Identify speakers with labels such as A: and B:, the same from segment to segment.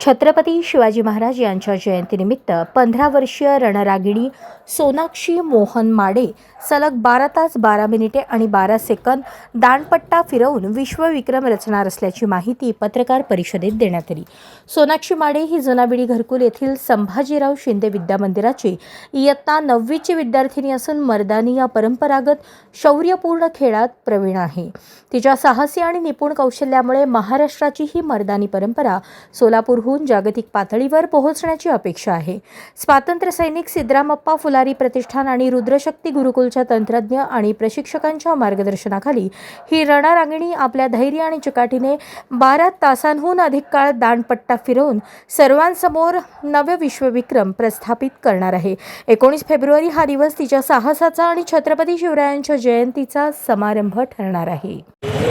A: छत्रपती शिवाजी महाराज यांच्या जयंतीनिमित्त 15 वर्षीय रणरागिणी सोनाक्षी मोहन माडे सलग 12 तास 12 मिनिटे आणि 12 सेकंद दांडपट्टा फिरवून विश्वविक्रम रचणार असल्याची माहिती पत्रकार परिषदेत देण्यात आली। सोनाक्षी माडे ही जुनाबिडी घरकुल येथील संभाजीराव शिंदे विद्यामंदिराची इयत्ता 9वीची विद्यार्थिनी असून मर्दानी या परंपरागत शौर्यपूर्ण खेळात प्रवीण आहे। तिच्या साहसी आणि निपुण कौशल्यामुळे महाराष्ट्राची ही मर्दानी परंपरा सोलापूरहून जागतिक पातळीवर पोहोचण्याची अपेक्षा आहे। स्वातंत्र्य सैनिक सिद्धरामप्पा फुलारी प्रतिष्ठान आणि रुद्रशक्ती गुरुकुलच्या तंत्रज्ञ आणि प्रशिक्षकांच्या मार्गदर्शनाखाली ही रणरागिणी आपल्या धैर्य आणि चिकाटीने 12 तासांहून अधिक काळ दांडपट्टा फिरवून सर्वांसमोर नवे विश्वविक्रम प्रस्थापित करणार आहे। 19 फेब्रुवारी हा दिवस तिच्या साहसाचा आणि छत्रपती शिवरायांच्या जयंतीचा समारंभ ठरणार आहे।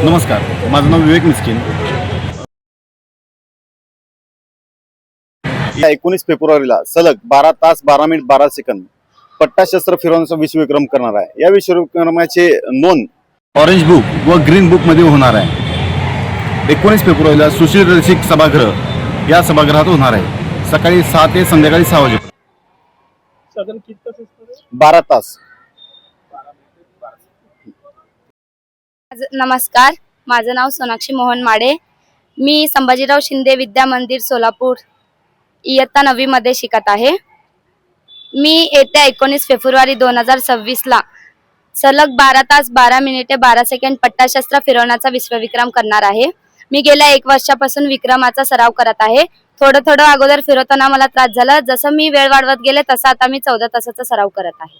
B: नमस्कार, माझं नाव विवेक मिस्किन। या 19 फेब्रुवारीला सलग 12 तास 12 मिनिट 12 सेकंद पट्टाशस्त्र फिरवण्याचा विश्वविक्रम करणार आहे। या विश्वविक्रमाचे नोंद ऑरेंज बुक व ग्रीन बुक मध्ये होणार आहे। 19 फेब्रुवारीला सुशील रसिक सभागृह या सभागृहात होणार आहे। सकाळी 6 ते संध्याकाळी 6 वाजे।
C: साधारण किती तास असतात?
B: 12 तास।
D: नमस्कार, माझं नाव सोनाक्षी मोहन माडे। मी संभाजीराव शिंदे विद्या मंदिर सोलापूर इयत्ता 9वी मध्ये शिकत आहे। मी येत्या 19 फेब्रुवारी 2026 ला सलग 12 तास 12 मिनिटे 12 सेकंद पट्टाशस्त्र फिरवण्याचा विश्वविक्रम करणार आहे। मी गेल्या 1 वर्षापासून विक्रमाचा सराव करत आहे। थोडं अगोदर फिरवताना मला त्रास झाला, जसं मी वेळ वाढवत गेले तसं आता मी 14 तासाचा सराव करत आहे।